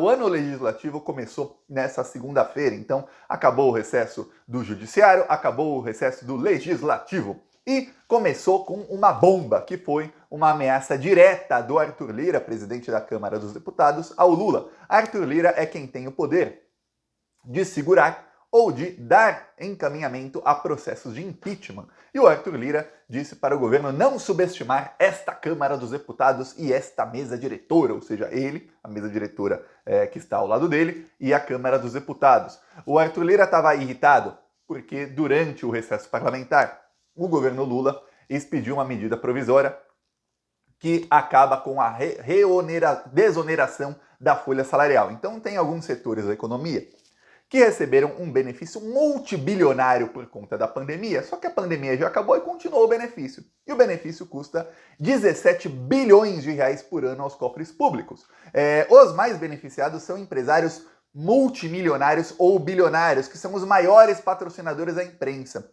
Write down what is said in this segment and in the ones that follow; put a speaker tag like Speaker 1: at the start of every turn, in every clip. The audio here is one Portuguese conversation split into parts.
Speaker 1: O ano legislativo começou nessa segunda-feira, então acabou o recesso do Judiciário, acabou o recesso do Legislativo e começou com uma bomba, que foi uma ameaça direta do Arthur Lira, presidente da Câmara dos Deputados, ao Lula. Arthur Lira é quem tem o poder de segurar ou de dar encaminhamento a processos de impeachment. E o Arthur Lira disse para o governo não subestimar esta Câmara dos Deputados e esta mesa diretora, ou seja, ele, a mesa diretora que está ao lado dele, e a Câmara dos Deputados. O Arthur Lira estava irritado porque durante o recesso parlamentar, o governo Lula expediu uma medida provisória que acaba com a desoneração da folha salarial. Então tem alguns setores da economia que receberam um benefício multibilionário por conta da pandemia, só que a pandemia já acabou e continuou o benefício. E o benefício custa 17 bilhões de reais por ano aos cofres públicos. Os mais beneficiados são empresários multimilionários ou bilionários, que são os maiores patrocinadores da imprensa.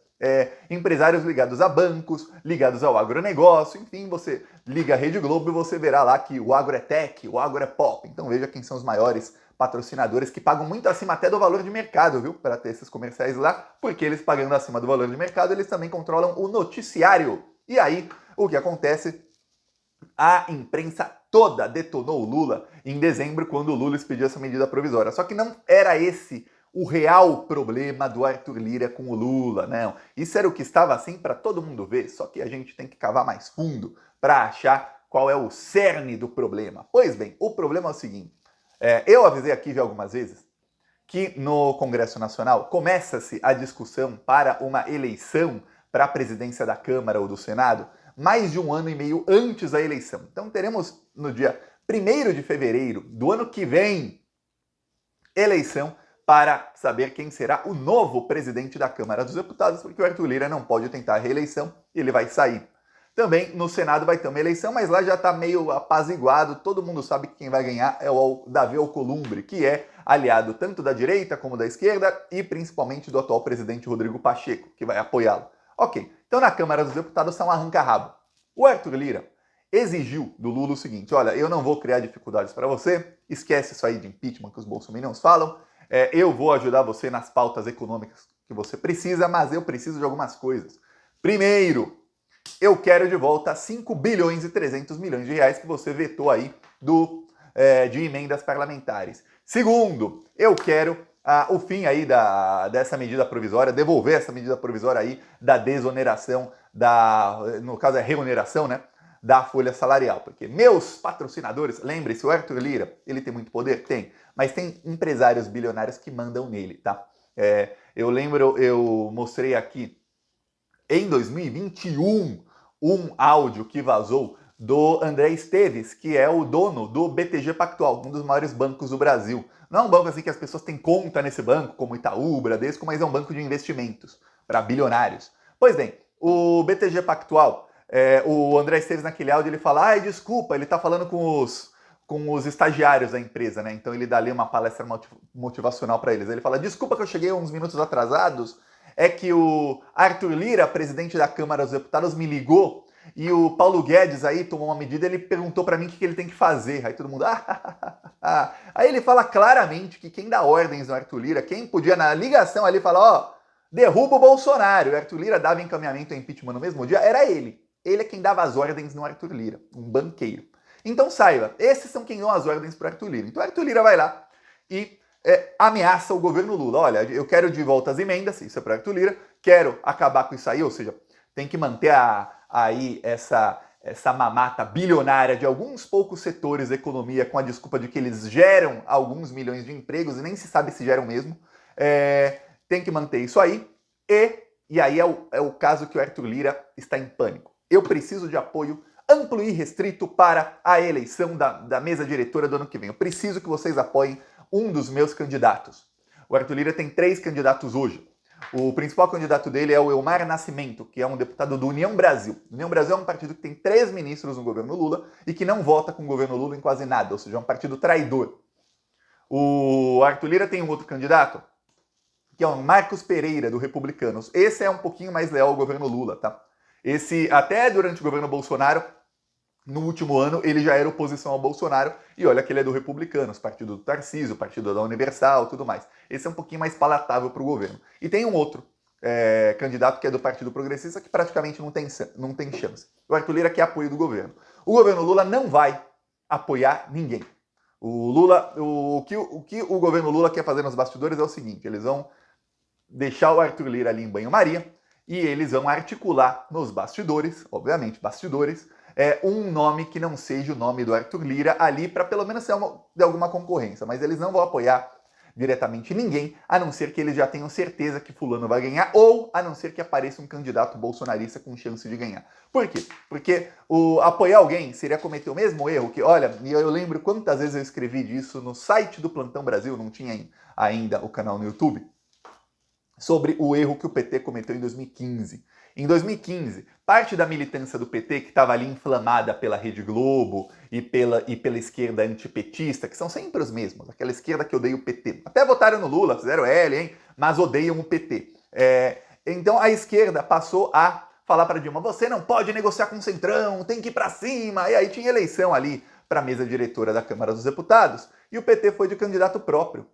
Speaker 1: Empresários ligados a bancos, ligados ao agronegócio, enfim, você liga a Rede Globo e você verá lá que o agro é tech, o agro é pop. Então veja quem são os maiores patrocinadores que pagam muito acima até do valor de mercado, viu? Para ter esses comerciais lá, porque eles pagando acima do valor de mercado, eles também controlam o noticiário. E aí, o que acontece? A imprensa toda detonou o Lula em dezembro, quando o Lula expediu essa medida provisória. Só que não era esse o real problema do Arthur Lira com o Lula, não. Isso era o que estava assim para todo mundo ver, só que a gente tem que cavar mais fundo para achar qual é o cerne do problema. Pois bem, o problema é o seguinte. Eu avisei aqui já algumas vezes que no Congresso Nacional começa-se a discussão para uma eleição para a presidência da Câmara ou do Senado mais de um ano e meio antes da eleição. Então teremos no dia 1º de fevereiro do ano que vem eleição para saber quem será o novo presidente da Câmara dos Deputados, porque o Arthur Lira não pode tentar a reeleição e ele vai sair. Também no Senado vai ter uma eleição, mas lá já está meio apaziguado, todo mundo sabe que quem vai ganhar é o Davi Alcolumbre, que é aliado tanto da direita como da esquerda e principalmente do atual presidente Rodrigo Pacheco, que vai apoiá-lo. Ok, então na Câmara dos Deputados está um arranca-rabo. O Arthur Lira exigiu do Lula o seguinte: olha, eu não vou criar dificuldades para você, esquece isso aí de impeachment que os bolsominions falam, eu vou ajudar você nas pautas econômicas que você precisa, mas eu preciso de algumas coisas. Primeiro, eu quero de volta 5 bilhões e 300 milhões de reais que você vetou aí de emendas parlamentares. Segundo, eu quero o fim aí dessa medida provisória, devolver essa medida provisória aí da desoneração, no caso é reoneração, né, da folha salarial. Porque meus patrocinadores, lembre-se, o Arthur Lira, ele tem muito poder? Tem, mas tem empresários bilionários que mandam nele, tá? Eu lembro, eu mostrei aqui em 2021 um áudio que vazou do André Esteves, que é o dono do BTG Pactual, um dos maiores bancos do Brasil. Não é um banco assim que as pessoas têm conta nesse banco, como Itaú, Bradesco, mas é um banco de investimentos para bilionários. Pois bem, o BTG Pactual, o André Esteves naquele áudio, ele fala, desculpa, ele está falando com os estagiários da empresa, né? Então ele dá ali uma palestra motivacional para eles. Ele fala, desculpa que eu cheguei uns minutos atrasados, é que o Arthur Lira, presidente da Câmara dos Deputados, me ligou e o Paulo Guedes aí tomou uma medida, ele perguntou para mim o que ele tem que fazer. Aí todo mundo, Aí ele fala claramente que quem dá ordens no Arthur Lira, quem podia na ligação ali falar, derruba o Bolsonaro, o Arthur Lira dava encaminhamento ao impeachment no mesmo dia, era ele. Ele é quem dava as ordens no Arthur Lira, um banqueiro. Então saiba, esses são quem dão as ordens para o Arthur Lira. Então o Arthur Lira vai lá e ameaça o governo Lula. Olha, eu quero de volta as emendas, isso é para Arthur Lira, quero acabar com isso aí, ou seja, tem que manter aí essa mamata bilionária de alguns poucos setores da economia com a desculpa de que eles geram alguns milhões de empregos e nem se sabe se geram mesmo. Tem que manter isso aí e aí é o caso que o Arthur Lira está em pânico. Eu preciso de apoio amplo e restrito para a eleição da mesa diretora do ano que vem. Eu preciso que vocês apoiem um dos meus candidatos. O Arthur Lira tem 3 candidatos hoje. O principal candidato dele é o Elmar Nascimento, que é um deputado do União Brasil. O União Brasil é um partido que tem 3 ministros no governo Lula e que não vota com o governo Lula em quase nada, ou seja, é um partido traidor. O Arthur Lira tem um outro candidato, que é o Marcos Pereira, do Republicanos. Esse é um pouquinho mais leal ao governo Lula, tá? Esse, até durante o governo Bolsonaro, No último ano, ele já era oposição ao Bolsonaro, e olha que ele é do Republicanos, partido do Tarcísio, partido da Universal, tudo mais. Esse é um pouquinho mais palatável para o governo. E tem um outro candidato que é do Partido Progressista, que praticamente não tem chance. O Arthur Lira quer apoio do governo. O governo Lula não vai apoiar ninguém. O que o governo Lula quer fazer nos bastidores é o seguinte: eles vão deixar o Arthur Lira ali em banho-maria e eles vão articular nos bastidores, obviamente bastidores, um nome que não seja o nome do Arthur Lira ali para pelo menos ser de alguma concorrência, mas eles não vão apoiar diretamente ninguém, a não ser que eles já tenham certeza que fulano vai ganhar, ou a não ser que apareça um candidato bolsonarista com chance de ganhar. Por quê? Porque apoiar alguém seria cometer o mesmo erro que, olha, eu lembro quantas vezes eu escrevi disso no site do Plantão Brasil, não tinha ainda o canal no YouTube, sobre o erro que o PT cometeu em 2015. Em 2015, parte da militância do PT, que estava ali inflamada pela Rede Globo e pela esquerda antipetista, que são sempre os mesmos, aquela esquerda que odeia o PT. Até votaram no Lula, fizeram L, hein? Mas odeiam o PT. Então a esquerda passou a falar para Dilma: você não pode negociar com o Centrão, tem que ir para cima. E aí tinha eleição ali para a mesa diretora da Câmara dos Deputados, e o PT foi de candidato próprio.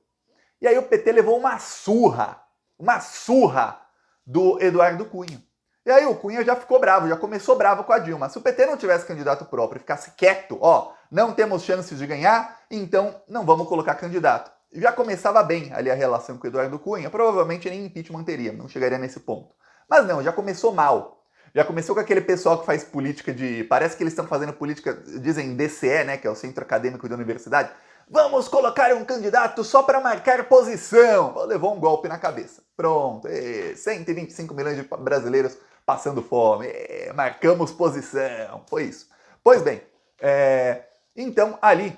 Speaker 1: E aí o PT levou uma surra do Eduardo Cunha. E aí o Cunha já ficou bravo, já começou bravo com a Dilma. Se o PT não tivesse candidato próprio e ficasse quieto, não temos chances de ganhar, então não vamos colocar candidato. Já começava bem ali a relação com o Eduardo Cunha, provavelmente nem impeachment teria, não chegaria nesse ponto. Mas não, já começou mal. Já começou com aquele pessoal que faz política parece que eles estão fazendo política, dizem DCE, né, que é o Centro Acadêmico de Universidade. Vamos colocar um candidato só para marcar posição. Levou um golpe na cabeça. Pronto, 125 milhões de brasileiros passando fome, marcamos posição, foi isso. Pois bem, então ali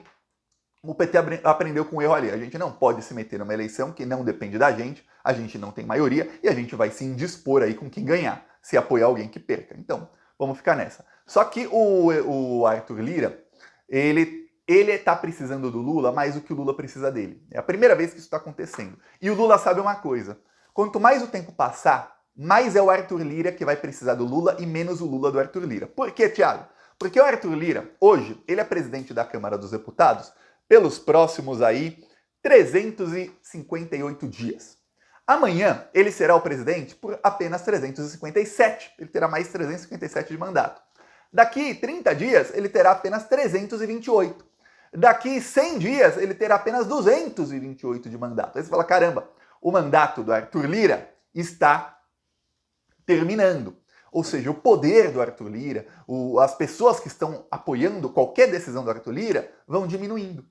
Speaker 1: o PT aprendeu com o erro ali. A gente não pode se meter numa eleição que não depende da gente, a gente não tem maioria e a gente vai se indispor aí com quem ganhar, se apoiar alguém que perca. Então, vamos ficar nessa. Só que o Arthur Lira, ele está precisando do Lula mais do que o Lula precisa dele. É a primeira vez que isso está acontecendo. E o Lula sabe uma coisa: quanto mais o tempo passar, mais é o Arthur Lira que vai precisar do Lula e menos o Lula do Arthur Lira. Por quê, Thiago? Porque o Arthur Lira, hoje, ele é presidente da Câmara dos Deputados pelos próximos aí 358 dias. Amanhã, ele será o presidente por apenas 357. Ele terá mais 357 de mandato. Daqui 30 dias, ele terá apenas 328. Daqui 100 dias, ele terá apenas 228 de mandato. Aí você fala: caramba, o mandato do Arthur Lira está terminando. Ou seja, o poder do Arthur Lira, as pessoas que estão apoiando qualquer decisão do Arthur Lira vão diminuindo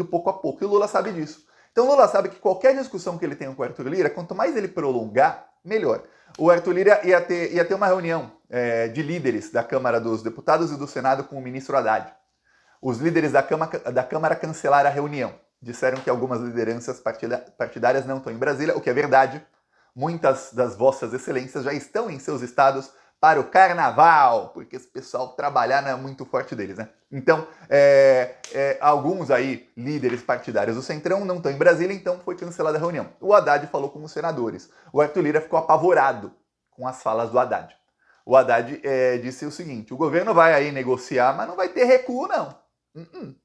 Speaker 1: pouco a pouco. E o Lula sabe disso. Então o Lula sabe que qualquer discussão que ele tenha com o Arthur Lira, quanto mais ele prolongar, melhor. O Arthur Lira ia ter uma reunião de líderes da Câmara dos Deputados e do Senado com o ministro Haddad. Os líderes da Câmara cancelaram a reunião. Disseram que algumas lideranças partidárias não estão em Brasília, o que é verdade. Muitas das vossas excelências já estão em seus estados para o carnaval, porque esse pessoal trabalhar não é muito forte deles, né? Então, alguns aí, líderes partidários do Centrão, não estão em Brasília, então foi cancelada a reunião. O Haddad falou com os senadores. O Arthur Lira ficou apavorado com as falas do Haddad. O Haddad disse o seguinte: o governo vai aí negociar, mas não vai ter recuo, não.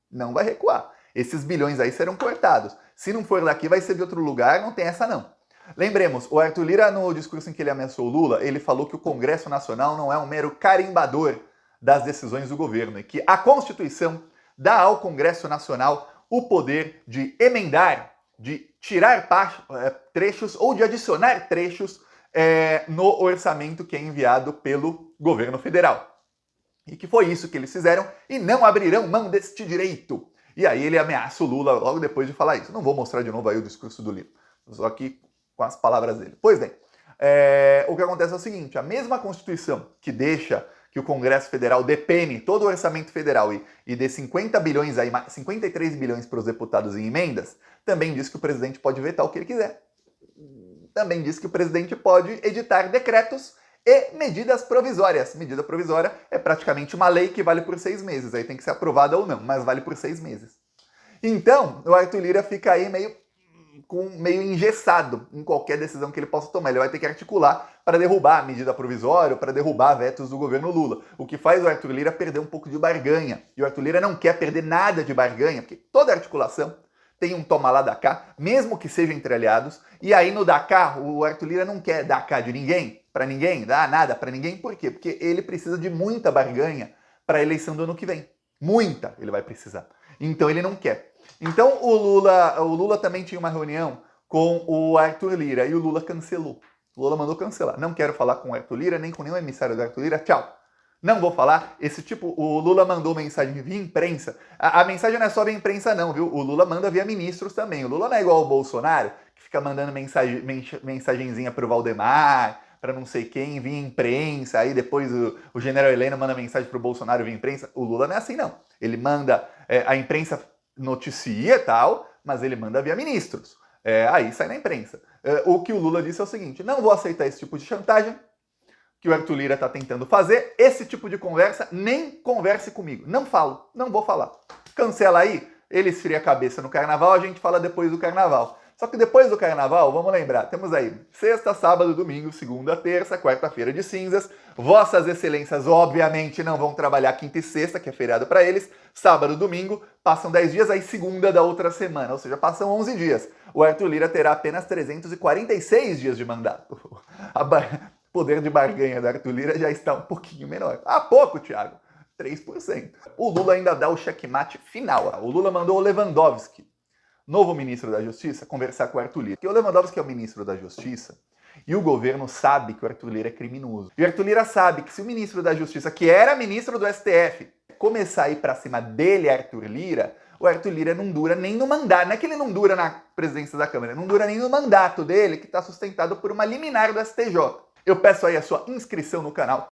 Speaker 1: Não vai recuar. Esses bilhões aí serão cortados. Se não for daqui, vai ser de outro lugar, não tem essa não. Lembremos, o Arthur Lira, no discurso em que ele ameaçou o Lula, ele falou que o Congresso Nacional não é um mero carimbador das decisões do governo e que a Constituição dá ao Congresso Nacional o poder de emendar, de tirar trechos ou de adicionar trechos no orçamento que é enviado pelo governo federal. E que foi isso que eles fizeram e não abrirão mão deste direito. E aí ele ameaça o Lula logo depois de falar isso. Não vou mostrar de novo aí o discurso do Lira, só que com as palavras dele. Pois bem, o que acontece é o seguinte: a mesma Constituição que deixa que o Congresso Federal depene todo o orçamento federal e dê 50 bilhões aí, 53 bilhões para os deputados em emendas, também diz que o presidente pode vetar o que ele quiser. Também diz que o presidente pode editar decretos e medidas provisórias. Medida provisória é praticamente uma lei que vale por 6 meses. Aí tem que ser aprovada ou não, mas vale por 6 meses. Então, o Arthur Lira fica aí meio meio engessado em qualquer decisão que ele possa tomar. Ele vai ter que articular para derrubar a medida provisória, para derrubar vetos do governo Lula. O que faz o Arthur Lira perder um pouco de barganha. E o Arthur Lira não quer perder nada de barganha, porque toda articulação tem um toma lá da cá, mesmo que seja entre aliados. E aí no da cá, o Arthur Lira não quer dar cá de ninguém, para ninguém, dar nada para ninguém. Por quê? Porque ele precisa de muita barganha para a eleição do ano que vem. Muita ele vai precisar. Então ele não quer. Então o Lula também tinha uma reunião com o Arthur Lira e o Lula cancelou. O Lula mandou cancelar. Não quero falar com o Arthur Lira, nem com nenhum emissário do Arthur Lira. Tchau. Não vou falar. O Lula mandou mensagem via imprensa. A mensagem não é só via imprensa não, viu? O Lula manda via ministros também. O Lula não é igual ao Bolsonaro, que fica mandando mensagenzinha pro Valdemar, para não sei quem, via imprensa, aí depois o general Heleno manda mensagem pro Bolsonaro via imprensa. O Lula não é assim não. Ele manda, a imprensa noticia e tal, mas ele manda via ministros. Aí sai na imprensa. O que o Lula disse é o seguinte: não vou aceitar esse tipo de chantagem que o Arthur Lira está tentando fazer, esse tipo de conversa, nem converse comigo. Não falo, não vou falar. Cancela aí, ele esfria a cabeça no carnaval, a gente fala depois do carnaval. Só que depois do carnaval, vamos lembrar, temos aí sexta, sábado, domingo, segunda, terça, quarta-feira de cinzas. Vossas excelências, obviamente, não vão trabalhar quinta e sexta, que é feriado para eles. Sábado, domingo, passam 10 dias, aí segunda da outra semana, ou seja, passam 11 dias. O Arthur Lira terá apenas 346 dias de mandato. O poder de barganha do Arthur Lira já está um pouquinho menor. Há pouco, Thiago. 3%. O Lula ainda dá o checkmate final. O Lula mandou o Lewandowski, novo ministro da Justiça, conversar com o Arthur Lira. Porque o Lewandowski é o ministro da Justiça e o governo sabe que o Arthur Lira é criminoso. E o Arthur Lira sabe que se o ministro da Justiça, que era ministro do STF, começar a ir pra cima dele, Arthur Lira, o Arthur Lira não dura nem no mandato. Não é que ele não dura na presidência da Câmara, não dura nem no mandato dele, que está sustentado por uma liminar do STJ. Eu peço aí a sua inscrição no canal,